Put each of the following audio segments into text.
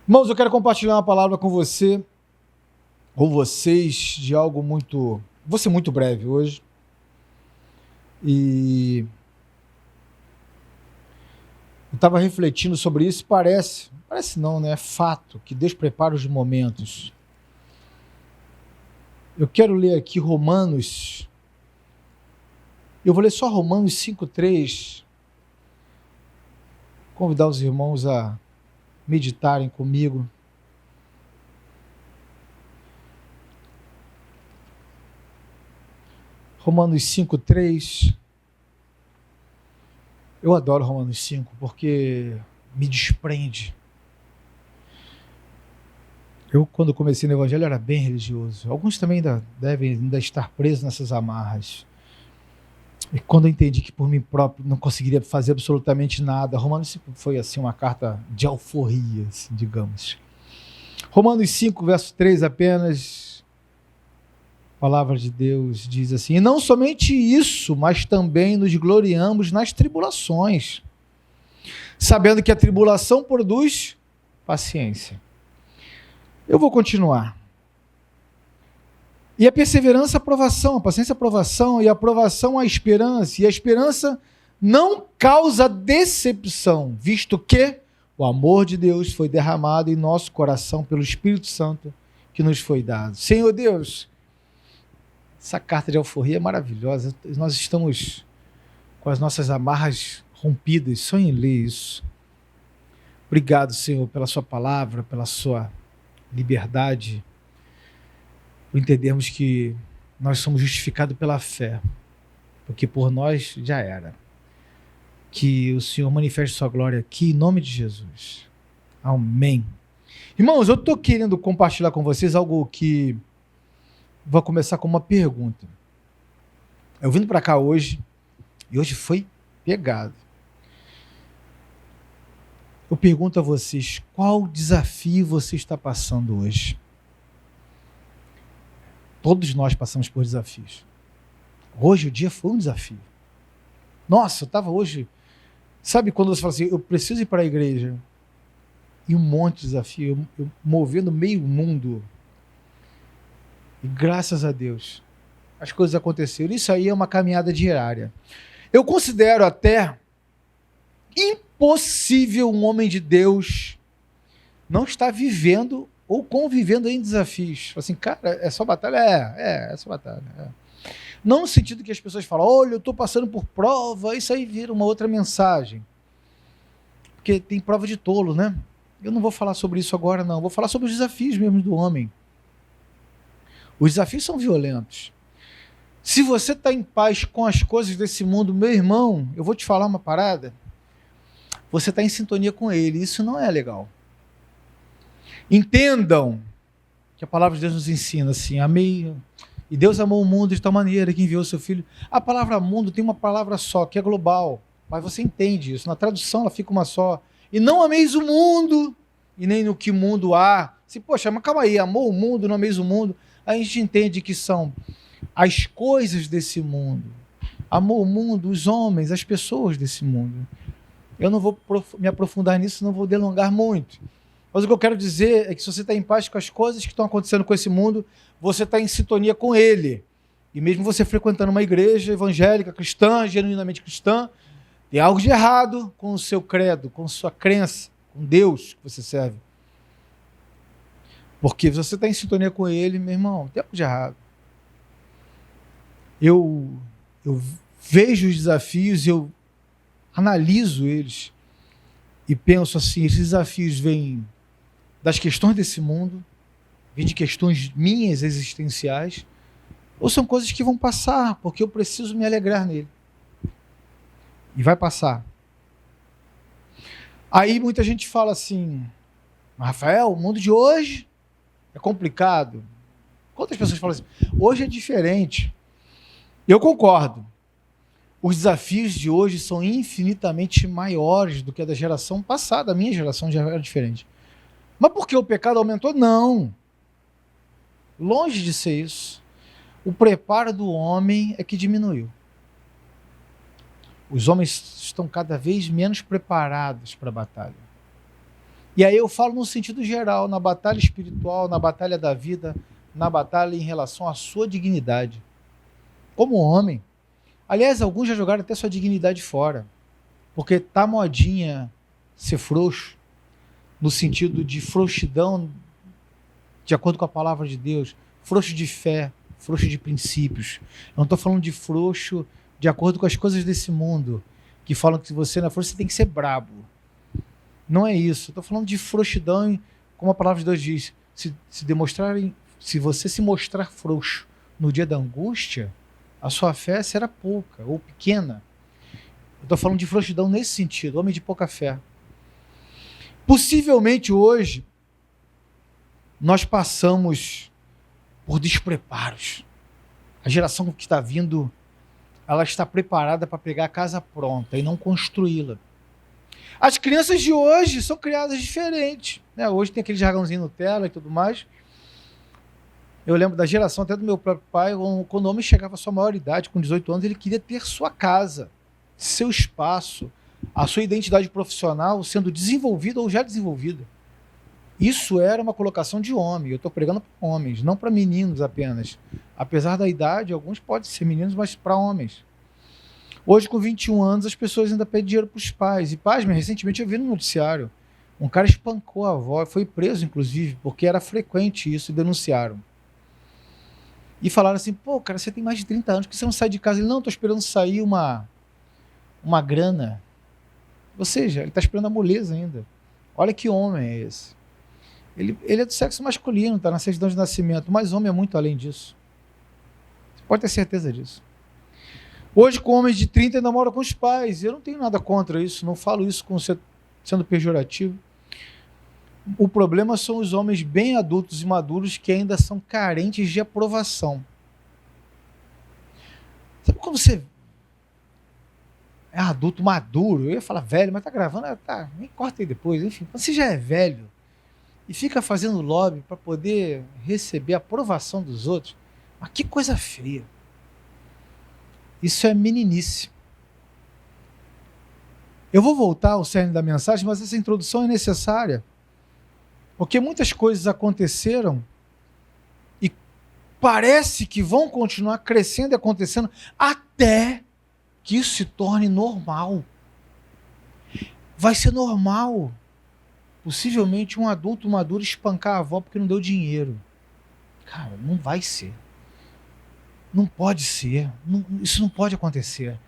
Irmãos, eu quero compartilhar uma palavra com você, com vocês, de algo muito... Vou ser muito breve hoje. E eu estava refletindo sobre isso, parece não, né? É fato que Deus prepara os momentos. Eu quero ler aqui Romanos. Eu vou ler só Romanos 5:3. Convidar os irmãos a meditarem comigo. Romanos 5:3. Eu adoro Romanos 5 porque me desprende. Eu, quando comecei no Evangelho, era bem religioso. Alguns também devem estar presos nessas amarras. E quando eu entendi que por mim próprio não conseguiria fazer absolutamente nada, Romanos 5 foi assim uma carta de alforria, assim, digamos. Romanos 5, verso 3 apenas, a palavra de Deus diz assim: e não somente isso, mas também nos gloriamos nas tribulações, sabendo que a tribulação produz paciência. Eu vou continuar. E a perseverança, a aprovação, a paciência, a aprovação, e a aprovação, a esperança. E a esperança não causa decepção, visto que o amor de Deus foi derramado em nosso coração pelo Espírito Santo que nos foi dado. Senhor Deus, essa carta de alforria é maravilhosa. Nós estamos com as nossas amarras rompidas, só em ler isso. Obrigado, Senhor, pela sua palavra, pela sua liberdade, por entendermos que nós somos justificados pela fé, porque por nós já era. Que o Senhor manifeste sua glória aqui, em nome de Jesus. Amém. Irmãos, eu estou querendo compartilhar com vocês algo que vou começar com uma pergunta. Eu vim para cá hoje, e hoje foi pegado. Eu pergunto a vocês, qual desafio você está passando hoje? Todos nós passamos por desafios. Hoje o dia foi um desafio. Nossa, eu estava hoje... Sabe quando você fala assim, eu preciso ir para a igreja? E um monte de desafio, eu movendo meio mundo. E graças a Deus, as coisas aconteceram. Isso aí é uma caminhada diária. Eu considero até impossível um homem de Deus não estar vivendo ou convivendo em desafios. Assim, cara, é só batalha? É só batalha. É. Não no sentido que as pessoas falam, olha, eu estou passando por prova, isso aí vira uma outra mensagem. Porque tem prova de tolo, né? Eu não vou falar sobre isso agora, não. Vou falar sobre os desafios mesmo do homem. Os desafios são violentos. Se você está em paz com as coisas desse mundo, meu irmão, eu vou te falar uma parada. Você está em sintonia com ele. Isso não é legal. Entendam que a palavra de Deus nos ensina assim, amei, e Deus amou o mundo de tal maneira que enviou o seu filho. A palavra mundo tem uma palavra só, que é global, mas você entende isso, na tradução ela fica uma só. E não ameis o mundo, e nem no que mundo há. Se, poxa, mas calma aí, amou o mundo, não ameis o mundo. A gente entende que são as coisas desse mundo. Amou o mundo, os homens, as pessoas desse mundo. Eu não vou me aprofundar nisso, não vou delongar muito. Mas o que eu quero dizer é que se você está em paz com as coisas que estão acontecendo com esse mundo, você está em sintonia com ele. E mesmo você frequentando uma igreja evangélica, cristã, genuinamente cristã, tem algo de errado com o seu credo, com sua crença, com Deus que você serve. Porque se você está em sintonia com ele, meu irmão, tem algo de errado. Eu vejo os desafios, eu analiso eles e penso assim, esses desafios vêm das questões desse mundo, vêm de questões minhas existenciais, ou são coisas que vão passar, porque eu preciso me alegrar nele. E vai passar. Aí muita gente fala assim, Rafael, o mundo de hoje é complicado. Quantas pessoas falam assim? Hoje é diferente. Eu concordo. Os desafios de hoje são infinitamente maiores do que a da geração passada. A minha geração já era diferente. Mas por que o pecado aumentou? Não. Longe de ser isso. O preparo do homem é que diminuiu. Os homens estão cada vez menos preparados para a batalha. E aí eu falo no sentido geral, na batalha espiritual, na batalha da vida, na batalha em relação à sua dignidade. Como homem. Aliás, alguns já jogaram até sua dignidade fora. Porque tá modinha ser frouxo, no sentido de frouxidão, de acordo com a palavra de Deus, frouxo de fé, frouxo de princípios. Eu não estou falando de frouxo de acordo com as coisas desse mundo, que falam que se você não é frouxo, você tem que ser brabo. Não é isso. Estou falando de frouxidão, como a palavra de Deus diz, se você se mostrar frouxo no dia da angústia, a sua fé será pouca ou pequena. Eu estou falando de frouxidão nesse sentido, homem de pouca fé. Possivelmente hoje, nós passamos por despreparos. A geração que está vindo, ela está preparada para pegar a casa pronta e não construí-la. As crianças de hoje são criadas diferentes, né? Hoje tem aquele jargãozinho Nutella e tudo mais. Eu lembro da geração até do meu próprio pai, quando o homem chegava à sua maioridade, com 18 anos, ele queria ter sua casa, seu espaço, a sua identidade profissional sendo desenvolvida ou já desenvolvida. Isso era uma colocação de homem. Eu estou pregando para homens, não para meninos apenas. Apesar da idade, alguns podem ser meninos, mas para homens. Hoje, com 21 anos, as pessoas ainda pedem dinheiro para os pais. E pais, recentemente eu vi no noticiário, um cara espancou a avó, foi preso, inclusive, porque era frequente isso, e denunciaram. E falaram assim, pô, cara, você tem mais de 30 anos, por que você não sai de casa? Ele, não, estou esperando sair uma grana. Ou seja, ele está esperando a moleza ainda. Olha que homem é esse. Ele é do sexo masculino, está na certidão de nascimento, mas homem é muito além disso. Você pode ter certeza disso. Hoje, com homens de 30 ainda moram com os pais. Eu não tenho nada contra isso, não falo isso sendo pejorativo. O problema são os homens bem adultos e maduros que ainda são carentes de aprovação. Sabe quando você é adulto maduro? Eu ia falar velho, mas tá gravando, tá, nem corta aí depois. Enfim, quando você já é velho e fica fazendo lobby para poder receber a aprovação dos outros, mas que coisa feia. Isso é meninice. Eu vou voltar ao cerne da mensagem, mas essa introdução é necessária, porque muitas coisas aconteceram e parece que vão continuar crescendo e acontecendo até que isso se torne normal. Vai ser normal, possivelmente, um adulto maduro espancar a avó porque não deu dinheiro. Cara, não vai ser. Não pode ser. Isso não pode acontecer.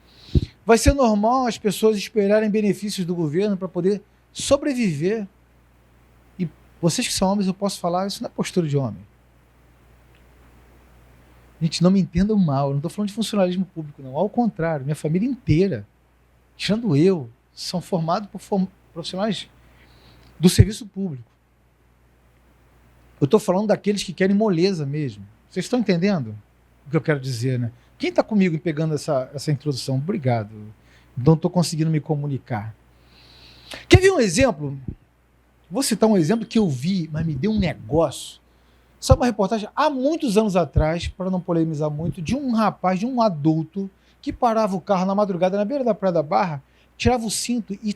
Vai ser normal as pessoas esperarem benefícios do governo para poder sobreviver. E vocês que são homens, eu posso falar, isso não é postura de homem. Gente, não me entendam mal, eu não estou falando de funcionalismo público, não. Ao contrário, minha família inteira, tirando eu, são formados por profissionais do serviço público. Eu estou falando daqueles que querem moleza mesmo. Vocês estão entendendo o que eu quero dizer, né? Quem está comigo pegando essa introdução? Obrigado. Não estou conseguindo me comunicar. Quer ver um exemplo? Vou citar um exemplo que eu vi, mas me deu um negócio. Sabe uma reportagem há muitos anos atrás, para não polemizar muito, de um rapaz, de um adulto, que parava o carro na madrugada na beira da Praia da Barra, tirava o cinto e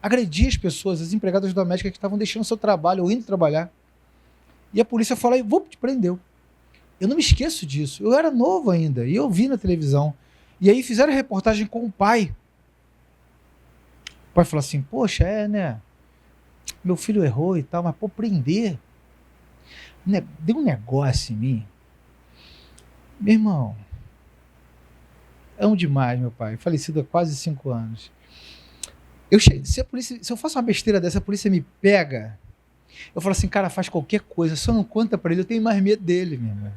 agredia as pessoas, as empregadas domésticas que estavam deixando seu trabalho ou indo trabalhar. E a polícia falou, te prendeu. Eu não me esqueço disso. Eu era novo ainda e eu vi na televisão. E aí fizeram a reportagem com o pai. O pai falou assim, poxa, né? Meu filho errou e tal, mas prender. Deu um negócio em mim. Meu irmão, amo demais meu pai, falecido há quase 5 anos. Se eu faço uma besteira dessa, a polícia me pega, eu falo assim, cara, faz qualquer coisa, só não conta pra ele, eu tenho mais medo dele, meu irmão.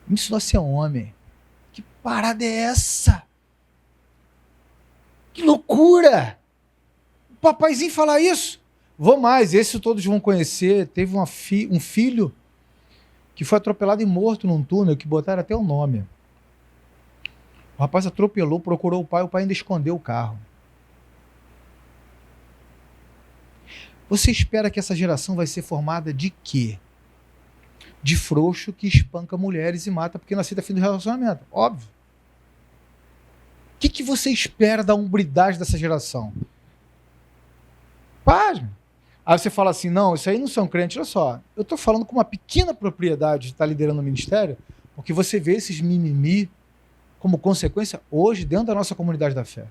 Me ensinou a ser homem. Que parada é essa? Que loucura! O papaizinho falar isso? Vou mais, esse todos vão conhecer. Teve um filho que foi atropelado e morto num túnel, que botaram até o nome. O rapaz atropelou, procurou o pai ainda escondeu o carro. Você espera que essa geração vai ser formada de quê? De frouxo que espanca mulheres e mata porque não aceita fim do relacionamento. Óbvio. O que você espera da hombridade dessa geração? Pasme. Aí você fala assim, não, isso aí não são crentes. Olha só, eu estou falando com uma pequena propriedade de estar liderando o ministério, porque você vê esses mimimi como consequência hoje dentro da nossa comunidade da fé.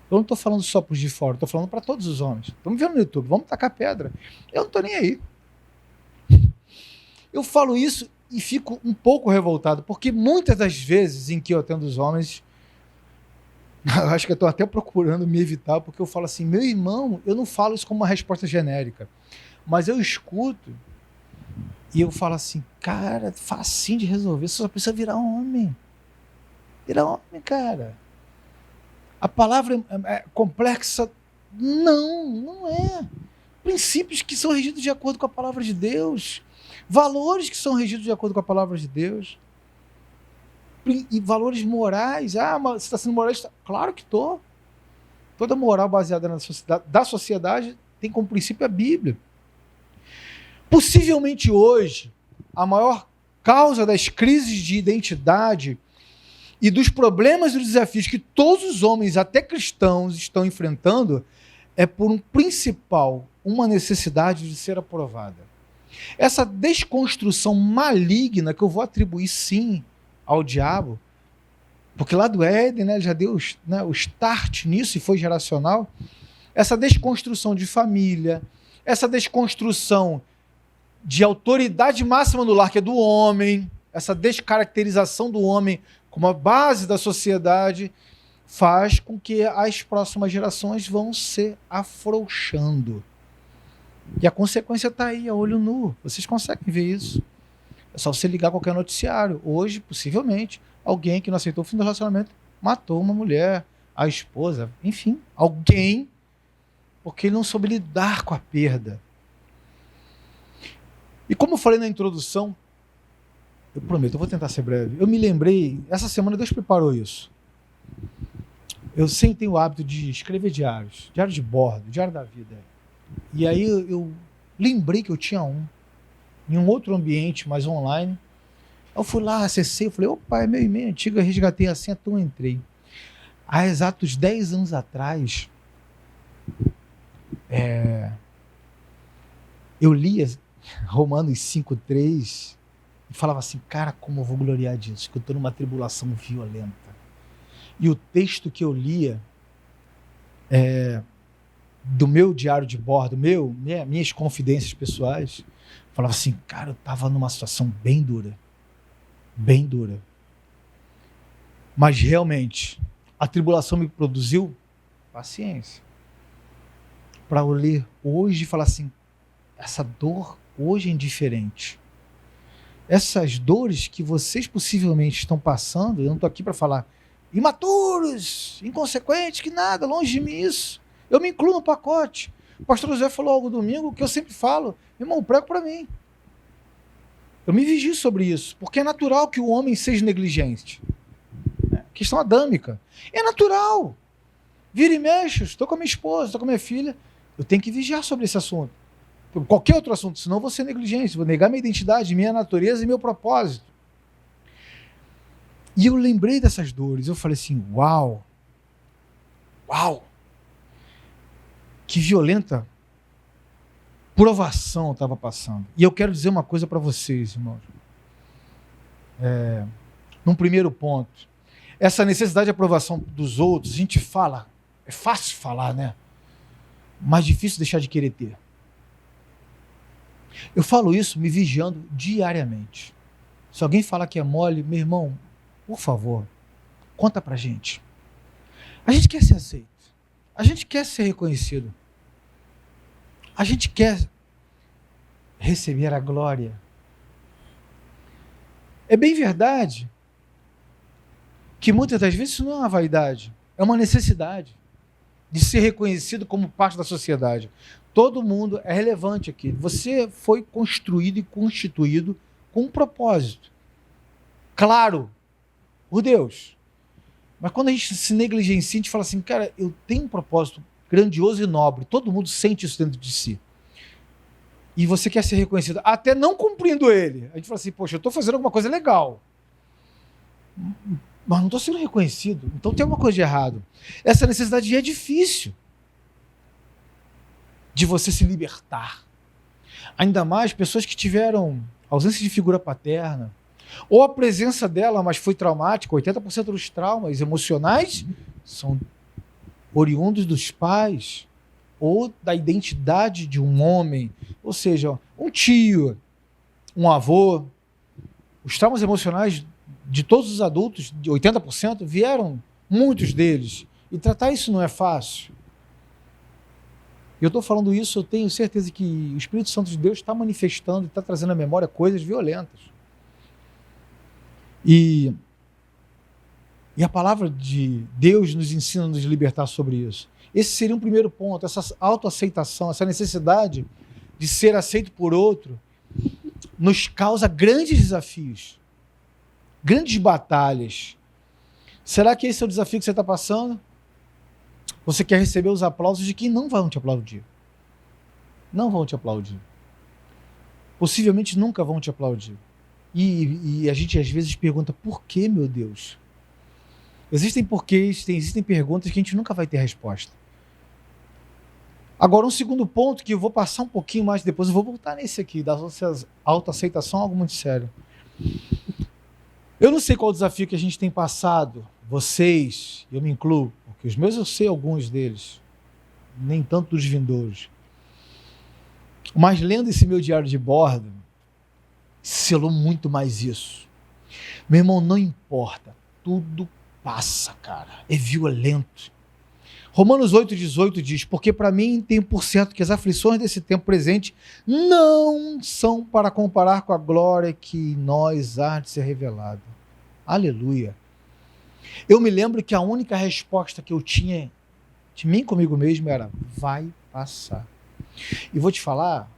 Eu não estou falando só para os de fora, estou falando para todos os homens. Estamos vendo no YouTube, vamos tacar pedra. Eu não estou nem aí. Eu falo isso e fico um pouco revoltado, porque muitas das vezes em que eu atendo os homens, eu acho que eu estou até procurando me evitar, porque eu falo assim, meu irmão, eu não falo isso como uma resposta genérica, mas eu escuto e eu falo assim, cara, facinho de resolver, você só precisa virar homem. Virar homem, cara. A palavra é complexa? Não, não é. Princípios que são regidos de acordo com a palavra de Deus. Valores que são regidos de acordo com a palavra de Deus. E valores morais. Ah, mas você está sendo moralista? Claro que estou. Toda moral baseada da sociedade tem como princípio a Bíblia. Possivelmente hoje, a maior causa das crises de identidade e dos problemas e dos desafios que todos os homens, até cristãos, estão enfrentando, é por um principal, uma necessidade de ser aprovada. Essa desconstrução maligna que eu vou atribuir, sim, ao diabo, porque lá do Éden, né, ele já deu o start nisso e foi geracional, essa desconstrução de família, essa desconstrução de autoridade máxima no lar, que é do homem, essa descaracterização do homem como a base da sociedade, faz com que as próximas gerações vão se afrouxando. E a consequência está aí, a olho nu. Vocês conseguem ver isso. É só você ligar qualquer noticiário. Hoje, possivelmente, alguém que não aceitou o fim do relacionamento matou uma mulher, a esposa, enfim, alguém, porque ele não soube lidar com a perda. E como eu falei na introdução, eu prometo, eu vou tentar ser breve. Eu me lembrei, essa semana Deus preparou isso. Eu sempre tenho o hábito de escrever diários, diário de bordo, diário da vida. E aí eu lembrei que eu tinha em um outro ambiente, mais online. Eu fui lá, acessei, eu falei, opa, é meu e-mail antigo, eu resgatei a senha, então entrei. Há exatos 10 anos atrás, eu lia Romanos 5:3 e falava assim, cara, como eu vou gloriar disso, que eu estou numa tribulação violenta. E o texto que eu lia do meu diário de bordo, minhas confidências pessoais, falava assim, cara, eu estava numa situação bem dura. Bem dura. Mas realmente, a tribulação me produziu paciência. Para eu ler hoje e falar assim, essa dor hoje é indiferente. Essas dores que vocês possivelmente estão passando, eu não estou aqui para falar imaturos, inconsequentes, que nada, longe de mim isso. Eu me incluo no pacote. O pastor José falou algo domingo que eu sempre falo, irmão, prego para mim. Eu me vigio sobre isso, porque é natural que o homem seja negligente. Questão adâmica. É natural. Vira e mexe, estou com a minha esposa, estou com a minha filha, eu tenho que vigiar sobre esse assunto. Qualquer outro assunto, senão eu vou ser negligente, vou negar minha identidade, minha natureza e meu propósito. E eu lembrei dessas dores, eu falei assim, uau, que violenta provação eu estava passando. E eu quero dizer uma coisa para vocês, irmãos. Num primeiro ponto, essa necessidade de aprovação dos outros, a gente fala, é fácil falar, né? Mas difícil deixar de querer ter. Eu falo isso me vigiando diariamente. Se alguém falar que é mole, meu irmão, por favor, conta pra gente. A gente quer ser aceito. A gente quer ser reconhecido. A gente quer receber a glória. É bem verdade que muitas das vezes isso não é uma vaidade, é uma necessidade de ser reconhecido como parte da sociedade. Todo mundo é relevante aqui. Você foi construído e constituído com um propósito. Claro, por Deus. Mas quando a gente se negligencia, a gente fala assim, cara, eu tenho um propósito grandioso e nobre. Todo mundo sente isso dentro de si. E você quer ser reconhecido, até não cumprindo ele. A gente fala assim, poxa, eu estou fazendo alguma coisa legal, mas não estou sendo reconhecido. Então tem alguma coisa de errado. Essa necessidade é difícil. de você se libertar. Ainda mais pessoas que tiveram ausência de figura paterna, ou a presença dela, mas foi traumática. 80% dos traumas emocionais são oriundos dos pais ou da identidade de um homem, ou seja, um tio, um avô. Os traumas emocionais de todos os adultos, de 80%, vieram, muitos deles. E tratar isso não é fácil. Eu estou falando isso, eu tenho certeza que o Espírito Santo de Deus está manifestando, está trazendo à memória coisas violentas. E a palavra de Deus nos ensina a nos libertar sobre isso. Esse seria um primeiro ponto, essa autoaceitação, essa necessidade de ser aceito por outro, nos causa grandes desafios, grandes batalhas. Será que esse é o desafio que você está passando? Você quer receber os aplausos de quem não vão te aplaudir. Não vão te aplaudir. Possivelmente nunca vão te aplaudir. E a gente às vezes pergunta, por que, meu Deus? Existem porquês, existem perguntas que a gente nunca vai ter resposta. Agora, um segundo ponto que eu vou passar um pouquinho mais depois, eu vou voltar nesse aqui, da autoaceitação, algo muito sério. Eu não sei qual o desafio que a gente tem passado, vocês, eu me incluo, porque os meus eu sei alguns deles, nem tanto dos vindouros. Mas lendo esse meu diário de bordo, selou muito mais isso. Meu irmão, não importa, tudo passa, cara, é violento. Romanos 8,18 diz, porque para mim tenho por certo que as aflições desse tempo presente não são para comparar com a glória que em nós há de ser revelada. Aleluia. Eu me lembro que a única resposta que eu tinha de mim comigo mesmo era, vai passar. E vou te falar,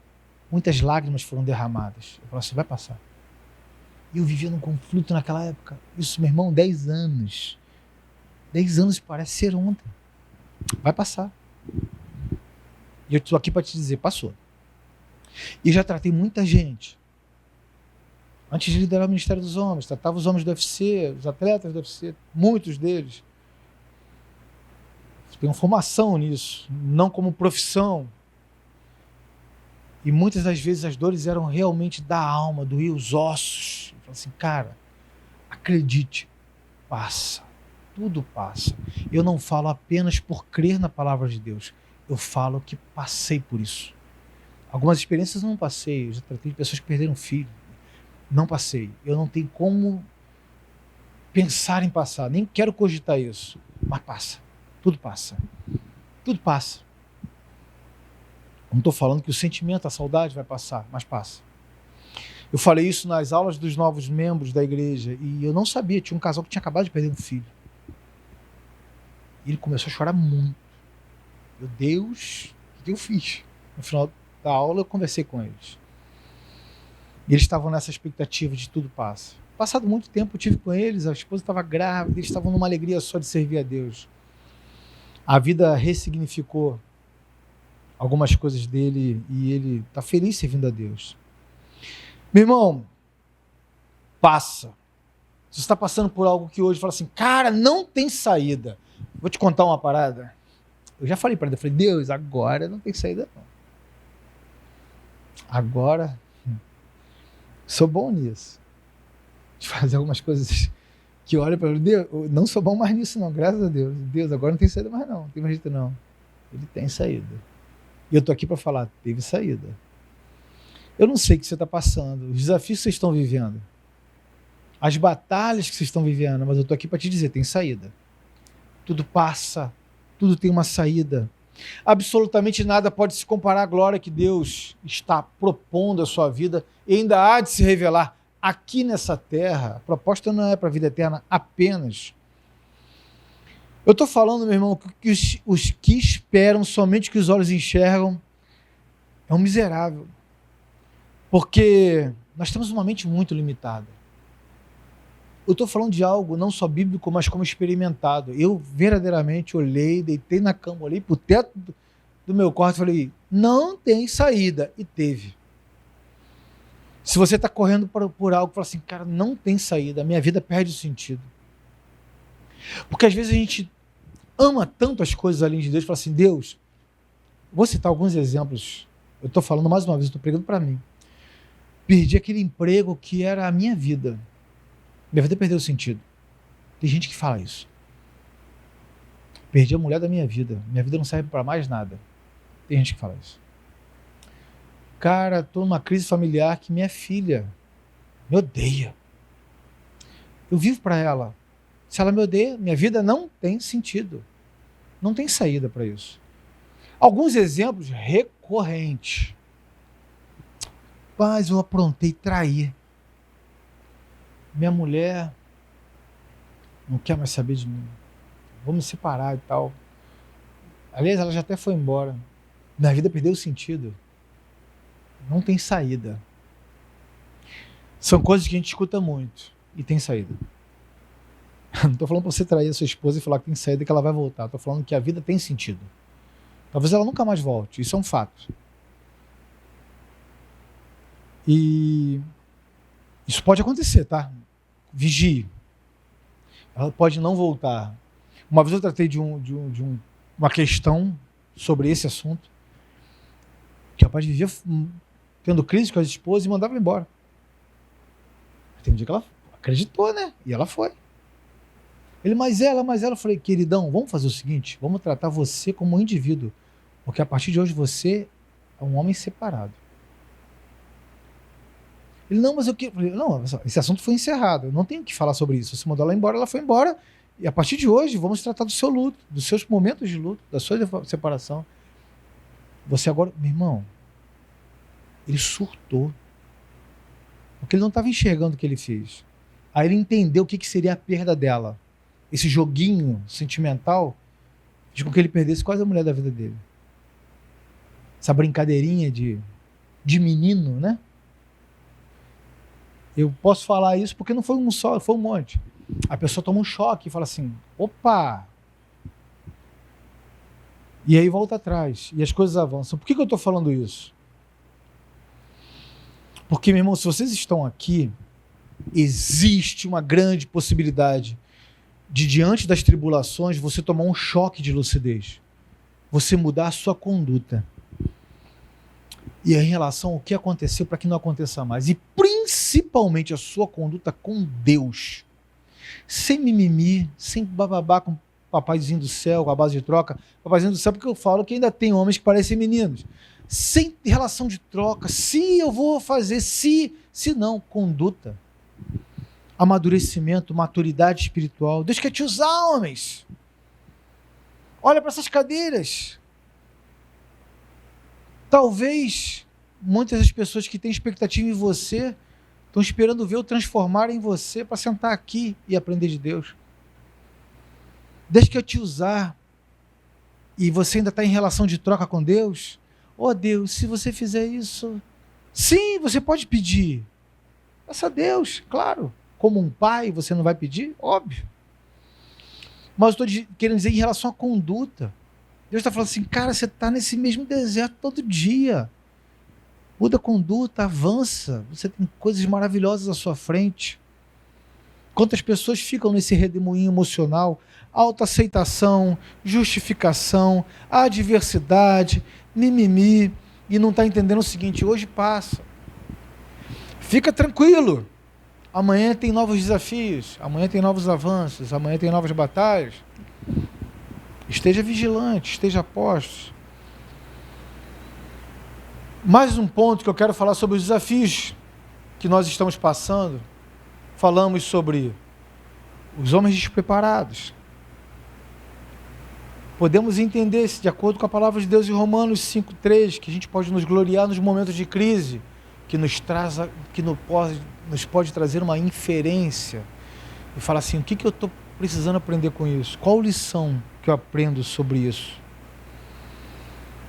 muitas lágrimas foram derramadas. Eu falei assim, vai passar. E eu vivia num conflito naquela época. Isso, meu irmão, 10 anos. 10 anos parece ser ontem. Vai passar. E eu estou aqui para te dizer, passou. E já tratei muita gente. Antes de liderar o Ministério dos Homens, tratava os homens do UFC, os atletas do UFC, muitos deles. Tenho formação nisso, não como profissão. E muitas das vezes as dores eram realmente da alma, doía os ossos. Eu falei assim, cara, acredite, passa. Tudo passa. Eu não falo apenas por crer na palavra de Deus. Eu falo que passei por isso. Algumas experiências eu não passei. Eu já tratei de pessoas que perderam filho. Não passei. Eu não tenho como pensar em passar. Nem quero cogitar isso. Mas passa. Tudo passa. Tudo passa. Não estou falando que o sentimento, a saudade vai passar, mas passa. Eu falei isso nas aulas dos novos membros da igreja e eu não sabia. Tinha um casal que tinha acabado de perder um filho. E ele começou a chorar muito. Meu Deus, o que eu fiz? No final da aula eu conversei com eles. E eles estavam nessa expectativa de tudo passa. Passado muito tempo eu tive com eles, a esposa estava grávida, eles estavam numa alegria só de servir a Deus. A vida ressignificou algumas coisas dele e ele está feliz servindo a Deus. Meu irmão, passa. Se você está passando por algo que hoje fala assim, cara, não tem saída. Vou te contar uma parada. Eu já falei para ele, eu falei, Deus, agora não tem saída não. Agora, sou bom nisso. De fazer algumas coisas que olha para ele, Deus, eu não sou bom mais nisso não, graças a Deus. Deus, agora não tem saída mais não, não tem mais jeito não. Ele tem saída. E eu estou aqui para falar, teve saída. Eu não sei o que você está passando, os desafios que vocês estão vivendo, as batalhas que vocês estão vivendo, mas eu estou aqui para te dizer, tem saída. Tudo passa, tudo tem uma saída. Absolutamente nada pode se comparar à glória que Deus está propondo à sua vida e ainda há de se revelar aqui nessa terra. A proposta não é para a vida eterna apenas. Eu estou falando, meu irmão, que os que esperam somente o que os olhos enxergam é um miserável. Porque nós temos uma mente muito limitada. Eu estou falando de algo não só bíblico, mas como experimentado. Eu verdadeiramente olhei, deitei na cama, olhei para o teto do meu quarto e falei, não tem saída. E teve. Se você está correndo por algo e fala assim, cara, não tem saída, a minha vida perde o sentido. Porque às vezes a gente ama tanto as coisas além de Deus, fala assim, Deus, Vou citar alguns exemplos. Eu estou falando mais uma vez, estou pregando para mim. Perdi aquele emprego que era a minha vida. Minha vida perdeu o sentido. Tem gente que fala isso. Perdi a mulher da minha vida. Minha vida não serve para mais nada. Tem gente que fala isso. Cara, estou numa crise familiar que minha filha me odeia. Eu vivo para ela. Se ela me odeia, minha vida não tem sentido. Não tem saída para isso. Alguns exemplos recorrentes. Mas eu aprontei trair. Minha mulher não quer mais saber de mim. Vou me separar e tal. Aliás, ela já até foi embora. Minha vida perdeu o sentido. Não tem saída. São coisas que a gente escuta muito. E tem saída. Não estou falando para você trair a sua esposa e falar que tem saída e que ela vai voltar. Estou falando que a vida tem sentido. Talvez ela nunca mais volte. Isso é um fato. E isso pode acontecer, tá? Vigie. Ela pode não voltar. Uma vez eu tratei de uma questão sobre esse assunto. Que o rapaz vivia tendo crise com as esposas e mandava embora. Tem um dia que ela acreditou, né? E ela foi. Ele, mas ela. Eu falei, queridão, vamos fazer o seguinte, vamos tratar você como um indivíduo. Porque a partir de hoje você é um homem separado. Ele, não, mas eu quero. Não, esse assunto foi encerrado. Eu não tenho que falar sobre isso. Você mandou ela embora, ela foi embora. E a partir de hoje, vamos tratar do seu luto, dos seus momentos de luto, da sua separação. Você agora, meu irmão, ele surtou. Porque ele não estava enxergando o que ele fez. Aí ele entendeu o que seria a perda dela. Esse joguinho sentimental de com que ele perdesse quase a mulher da vida dele. Essa brincadeirinha de menino, né? Eu posso falar isso porque não foi um só, foi um monte. A pessoa toma um choque e fala assim, opa! E aí volta atrás, e as coisas avançam. Por que eu estou falando isso? Porque, meu irmão, se vocês estão aqui, existe uma grande possibilidade de, diante das tribulações, você tomar um choque de lucidez. Você mudar a sua conduta. E em relação ao que aconteceu para que não aconteça mais. E principalmente a sua conduta com Deus. Sem mimimi, sem bababá com o papaizinho do céu, com a base de troca. Papaizinho do céu, porque eu falo que ainda tem homens que parecem meninos. Sem relação de troca, se eu vou fazer, se não, conduta. Amadurecimento, maturidade espiritual. Deus quer te usar, homens. Olha para essas cadeiras. Talvez muitas das pessoas que têm expectativa em você estão esperando ver o transformar em você para sentar aqui e aprender de Deus. Deus quer te usar e você ainda está em relação de troca com Deus. Oh Deus, se você fizer isso, sim, você pode pedir. Peça a Deus, claro. Como um pai, você não vai pedir? Óbvio. Mas eu estou querendo dizer em relação à conduta. Deus está falando assim, cara, você está nesse mesmo deserto todo dia. Muda a conduta, avança. Você tem coisas maravilhosas à sua frente. Quantas pessoas ficam nesse redemoinho emocional? Autoaceitação, justificação, adversidade, mimimi, e não está entendendo o seguinte, hoje passa. Fica tranquilo. Amanhã tem novos desafios, amanhã tem novos avanços, amanhã tem novas batalhas. Esteja vigilante, esteja a postos. Mais um ponto que eu quero falar sobre os desafios que nós estamos passando. Falamos sobre os homens despreparados. Podemos entender, de acordo com a palavra de Deus em Romanos 5,3, que a gente pode nos gloriar nos momentos de crise, que nos pode trazer uma inferência e falar assim, o que eu estou precisando aprender com isso? Qual lição que eu aprendo sobre isso?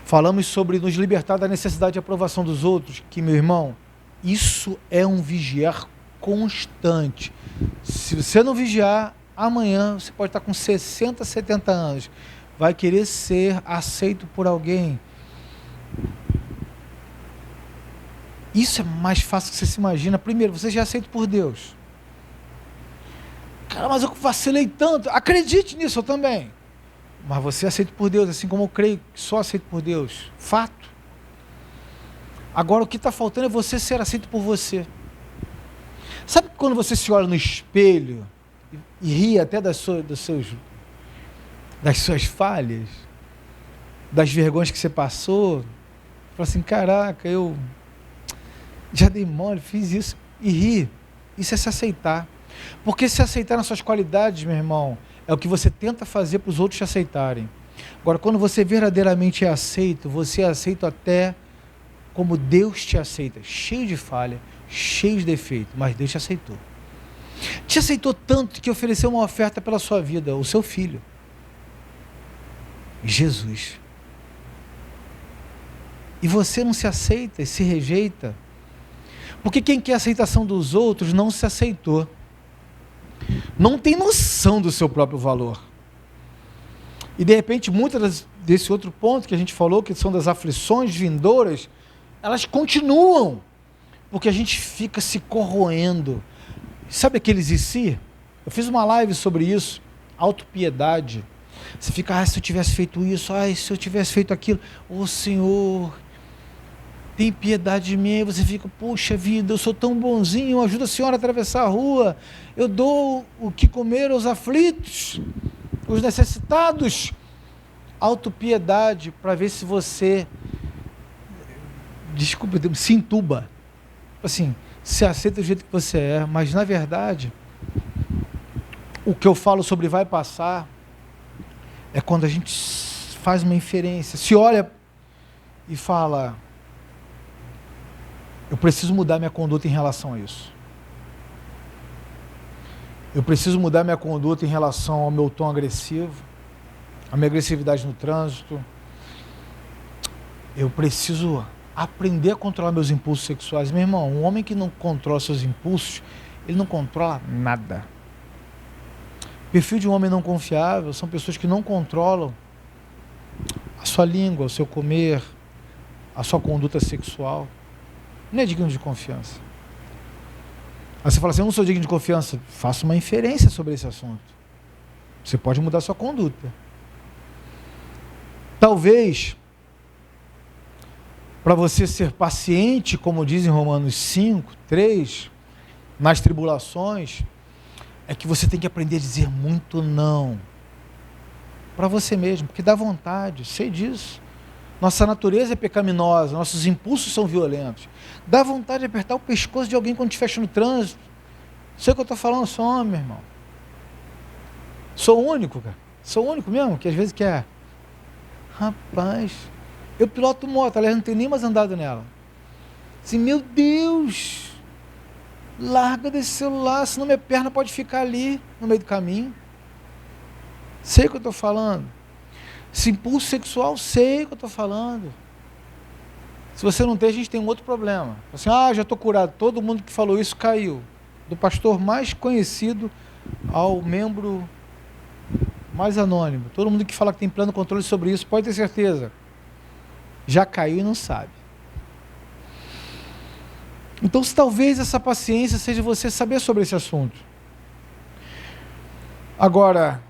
Falamos sobre nos libertar da necessidade de aprovação dos outros, que, meu irmão, isso é um vigiar constante. Se você não vigiar, amanhã você pode estar com 60, 70 anos, vai querer ser aceito por alguém. Isso é mais fácil do que você se imagina. Primeiro, você já é aceito por Deus. Cara, mas eu vacilei tanto. Acredite nisso, eu também. Mas você é aceito por Deus, assim como eu creio que sou aceito por Deus. Fato. Agora o que está faltando é você ser aceito por você. Sabe quando você se olha no espelho e ri até das suas falhas, das vergonhas que você passou? Fala assim, caraca, eu já dei mole, fiz isso, e ri. Isso é se aceitar. Porque se aceitar nas suas qualidades, meu irmão, é o que você tenta fazer para os outros te aceitarem. Agora, quando você verdadeiramente é aceito, você é aceito até como Deus te aceita, cheio de falha, cheio de defeito, mas Deus te aceitou. Te aceitou tanto que ofereceu uma oferta pela sua vida, o seu filho, Jesus. E você não se aceita e se rejeita, porque quem quer a aceitação dos outros não se aceitou, não tem noção do seu próprio valor. E de repente, muitas desse outro ponto que a gente falou, que são das aflições vindouras, elas continuam, porque a gente fica se corroendo. Sabe aqueles e si? Eu fiz uma live sobre isso, autopiedade. Você fica, se eu tivesse feito isso, se eu tivesse feito aquilo, Senhor, tem piedade de mim. Aí você fica, poxa vida, eu sou tão bonzinho, eu ajudo a senhora a atravessar a rua, eu dou o que comer aos aflitos, os necessitados. Autopiedade, para ver se você, desculpa, se entuba, assim, se aceita do jeito que você é, mas na verdade, o que eu falo sobre vai passar, é quando a gente faz uma inferência, se olha e fala, eu preciso mudar minha conduta em relação a isso. Eu preciso mudar minha conduta em relação ao meu tom agressivo, a minha agressividade no trânsito. Eu preciso aprender a controlar meus impulsos sexuais. Meu irmão, um homem que não controla seus impulsos, ele não controla nada. O perfil de um homem não confiável são pessoas que não controlam a sua língua, o seu comer, a sua conduta sexual. Não é digno de confiança. Aí você fala assim, eu não sou digno de confiança. Faça uma inferência sobre esse assunto. Você pode mudar sua conduta. Talvez, para você ser paciente, como diz em Romanos 5, 3, nas tribulações, é que você tem que aprender a dizer muito não. Para você mesmo, porque dá vontade, sei disso. Nossa natureza é pecaminosa, nossos impulsos são violentos. Dá vontade de apertar o pescoço de alguém quando te fecha no trânsito. Sei o que eu estou falando, sou homem, meu irmão. Sou único, cara. Sou único mesmo, que às vezes quer. Rapaz, eu piloto moto, aliás, não tenho nem mais andado nela. Assim, meu Deus, larga desse celular, senão minha perna pode ficar ali, no meio do caminho. Sei o que eu estou falando. Esse impulso sexual, sei o que eu estou falando. Se você não tem, a gente tem um outro problema. Assim, já estou curado. Todo mundo que falou isso caiu. Do pastor mais conhecido ao membro mais anônimo. Todo mundo que fala que tem plano de controle sobre isso, pode ter certeza. Já caiu e não sabe. Então, se talvez essa paciência seja você saber sobre esse assunto. Agora,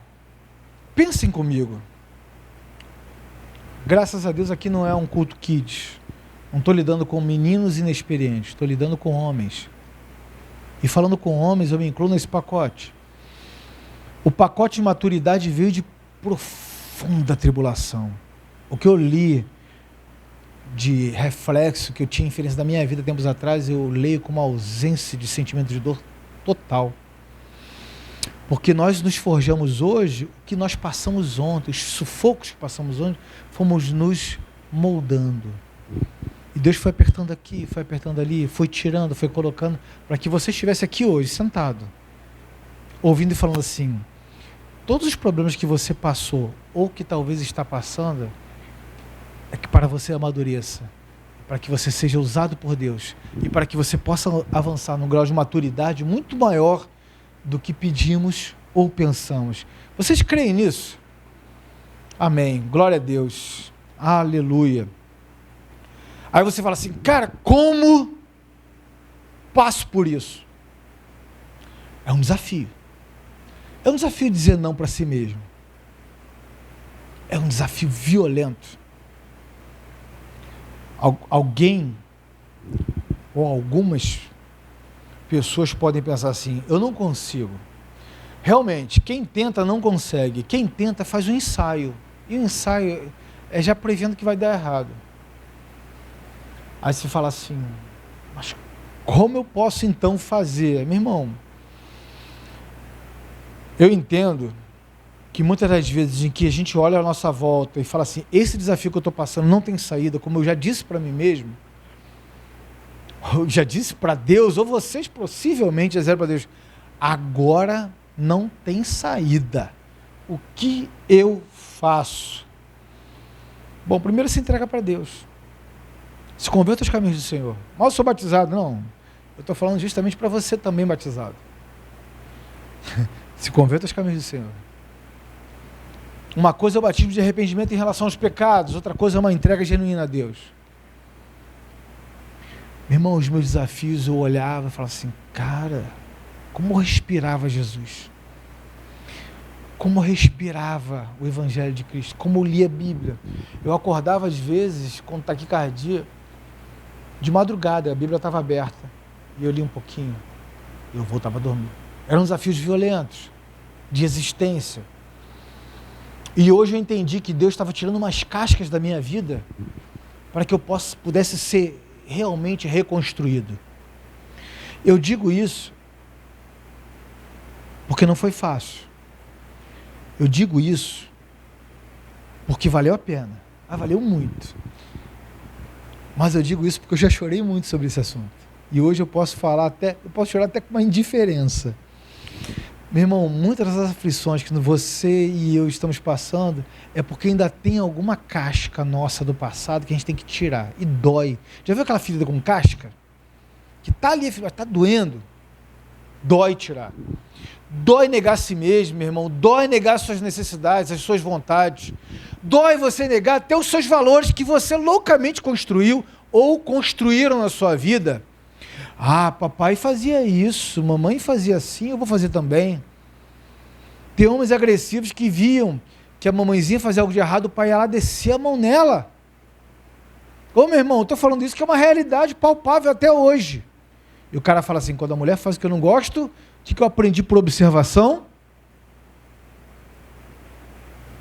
pensem comigo. Graças a Deus aqui não é um culto kids. Não estou lidando com meninos inexperientes, estou lidando com homens. E falando com homens, eu me incluo nesse pacote. O pacote de maturidade veio de profunda tribulação. O que eu li de reflexo, que eu tinha inferência da minha vida tempos atrás, eu leio com uma ausência de sentimento de dor total. Porque nós nos forjamos hoje, o que nós passamos ontem, os sufocos que passamos ontem, fomos nos moldando. E Deus foi apertando aqui, foi apertando ali, foi tirando, foi colocando, para que você estivesse aqui hoje, sentado, ouvindo e falando assim, todos os problemas que você passou, ou que talvez está passando, é que para você amadureça, para que você seja usado por Deus, e para que você possa avançar num grau de maturidade muito maior do que pedimos ou pensamos. Vocês creem nisso? Amém. Glória a Deus. Aleluia. Aí você fala assim, cara, como passo por isso? É um desafio. É um desafio dizer não para si mesmo. É um desafio violento. Alguém ou algumas pessoas podem pensar assim: eu não consigo. Realmente, quem tenta não consegue. Quem tenta faz um ensaio. E o ensaio é já prevendo que vai dar errado. Aí você fala assim: mas como eu posso então fazer? Meu irmão, eu entendo que muitas das vezes em que a gente olha à nossa volta e fala assim: esse desafio que eu estou passando não tem saída, como eu já disse para mim mesmo, eu já disse para Deus, ou vocês possivelmente disseram para Deus: agora não tem saída. O que eu faço? Bom, primeiro se entrega para Deus. Se converta aos caminhos do Senhor. Mas eu sou batizado? Não. Eu estou falando justamente para você também batizado. Se converta aos caminhos do Senhor. Uma coisa é o batismo de arrependimento em relação aos pecados, outra coisa é uma entrega genuína a Deus. Meu irmão, os meus desafios, eu olhava e falava assim: cara, como eu respirava Jesus, como eu respirava o Evangelho de Cristo, como eu lia a Bíblia. Eu acordava às vezes com taquicardia, de madrugada, a Bíblia estava aberta, e eu li um pouquinho, e eu voltava a dormir. Eram desafios violentos, de existência. E hoje eu entendi que Deus estava tirando umas cascas da minha vida para que eu pudesse ser realmente reconstruído. Eu digo isso porque não foi fácil. Eu digo isso porque valeu a pena. Valeu muito. Mas eu digo isso porque eu já chorei muito sobre esse assunto. E hoje eu posso chorar até com uma indiferença. Meu irmão, muitas das aflições que você e eu estamos passando é porque ainda tem alguma casca nossa do passado que a gente tem que tirar. E dói. Já viu aquela ferida com casca? Que está ali, está doendo. Dói tirar. Dói negar a si mesmo, meu irmão. Dói negar as suas necessidades, as suas vontades. Dói você negar até os seus valores que você loucamente construiu ou construíram na sua vida. Papai fazia isso, mamãe fazia assim, eu vou fazer também. Tem homens agressivos que viam que a mamãezinha fazia algo de errado, o pai ia lá descer a mão nela. Ô meu irmão, eu estou falando isso que é uma realidade palpável até hoje. E o cara fala assim: quando a mulher faz o que eu não gosto, o que eu aprendi por observação?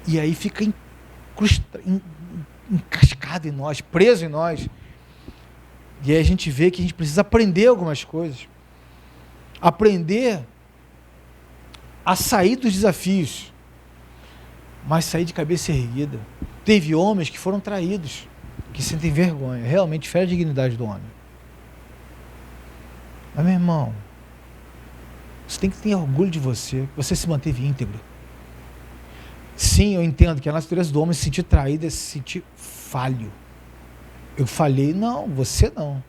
E aí fica encascado em nós, preso em nós. E aí a gente vê que a gente precisa aprender algumas coisas. Aprender a sair dos desafios, mas sair de cabeça erguida. Teve homens que foram traídos, que sentem vergonha, realmente fere a dignidade do homem. Mas meu irmão, você tem que ter orgulho de você, que você se manteve íntegro. Sim, eu entendo que a natureza do homem é se sentir traído, é se sentir falho. Eu falhei, não, você não.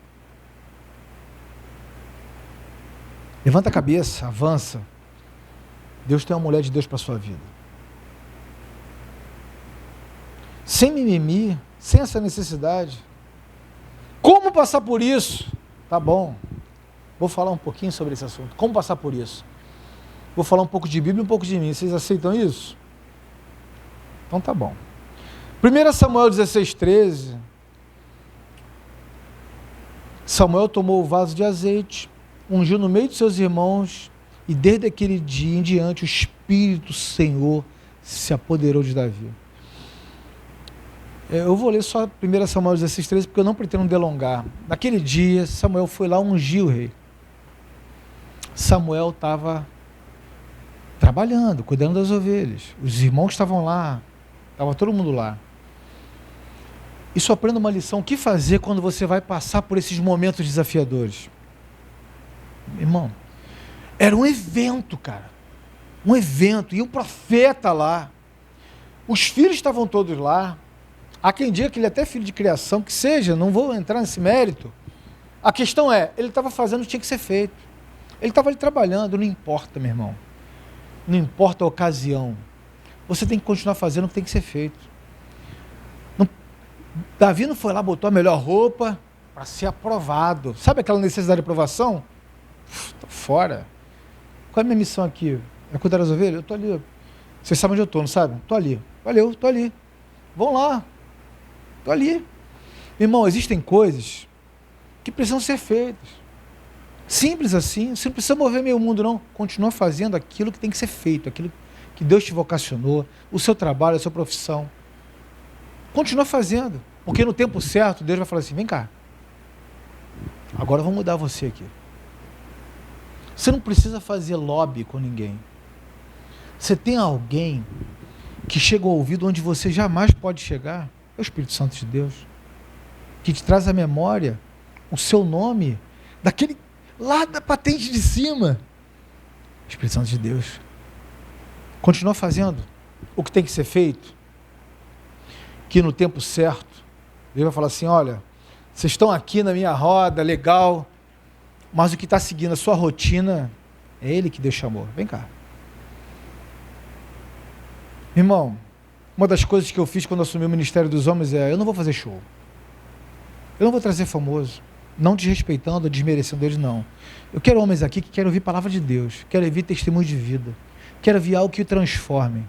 Levanta a cabeça, avança. Deus tem uma mulher de Deus para a sua vida. Sem mimimi, sem essa necessidade. Como passar por isso? Tá bom. Vou falar um pouquinho sobre esse assunto. Como passar por isso? Vou falar um pouco de Bíblia e um pouco de mim. Vocês aceitam isso? Então tá bom. 1 Samuel 16:13. Samuel tomou o vaso de azeite, ungiu no meio de seus irmãos, e desde aquele dia em diante o Espírito do Senhor se apoderou de Davi. Eu vou ler só 1 Samuel 16:13, porque eu não pretendo delongar. Naquele dia, Samuel foi lá ungir o rei. Samuel estava trabalhando, cuidando das ovelhas. Os irmãos estavam lá, estava todo mundo lá. Isso aprenda uma lição: o que fazer quando você vai passar por esses momentos desafiadores? Irmão, era um evento, cara. Um evento, e o profeta lá. Os filhos estavam todos lá. Há quem diga que ele é até filho de criação, que seja, não vou entrar nesse mérito. A questão é, ele estava fazendo o que tinha que ser feito. Ele estava ali trabalhando, não importa, meu irmão. Não importa a ocasião. Você tem que continuar fazendo o que tem que ser feito. Davi não foi lá, botou a melhor roupa para ser aprovado. Sabe aquela necessidade de aprovação? Estou fora. Qual é a minha missão aqui? É cuidar das ovelhas? Eu estou ali. Vocês sabem onde eu estou, não sabem? Estou ali. Valeu, estou ali. Vão lá. Estou ali. Irmão, existem coisas que precisam ser feitas. Simples assim. Você não precisa mover meio mundo, não. Continua fazendo aquilo que tem que ser feito, aquilo que Deus te vocacionou, o seu trabalho, a sua profissão. Continua fazendo. Porque no tempo certo, Deus vai falar assim, vem cá. Agora eu vou mudar você aqui. Você não precisa fazer lobby com ninguém. Você tem alguém que chega ao ouvido onde você jamais pode chegar. É o Espírito Santo de Deus. Que te traz à memória o seu nome, daquele lá da patente de cima. Espírito Santo de Deus. Continua fazendo o que tem que ser feito. Que no tempo certo, Deus vai falar assim, olha, vocês estão aqui na minha roda, legal, mas o que está seguindo a sua rotina é Ele que Deus chamou. Vem cá. Irmão, uma das coisas que eu fiz quando assumi o Ministério dos Homens é, eu não vou fazer show. Eu não vou trazer famoso, não desrespeitando ou desmerecendo eles, não. Eu quero homens aqui que querem ouvir a palavra de Deus, quero ouvir testemunho de vida, quero ouvir algo que o transforme.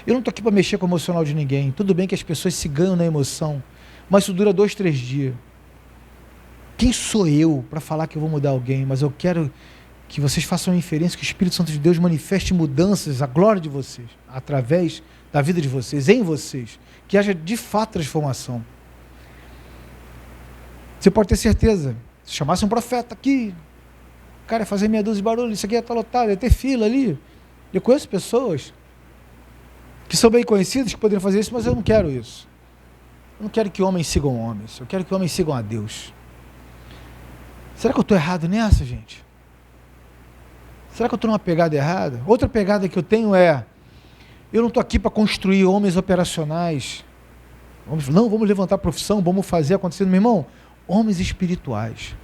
Eu não estou aqui para mexer com o emocional de ninguém. Tudo bem que as pessoas se ganham na emoção, mas isso dura 2, 3 dias. Quem sou eu para falar que eu vou mudar alguém? Mas eu quero que vocês façam inferência, que o Espírito Santo de Deus manifeste mudanças, a glória de vocês, através da vida de vocês, em vocês, que haja de fato transformação. Você pode ter certeza, se chamasse um profeta aqui, o cara ia fazer meia dúzia de barulho, isso aqui ia estar lotado, ia ter fila ali. Eu conheço pessoas que são bem conhecidas, que poderiam fazer isso, mas eu não quero isso. Eu não quero que homens sigam homens, eu quero que homens sigam a Deus. Será que eu estou errado nessa, gente? Será que eu estou numa pegada errada? Outra pegada que eu tenho é, eu não estou aqui para construir homens operacionais. Vamos levantar a profissão, vamos fazer acontecer. Meu irmão, homens espirituais.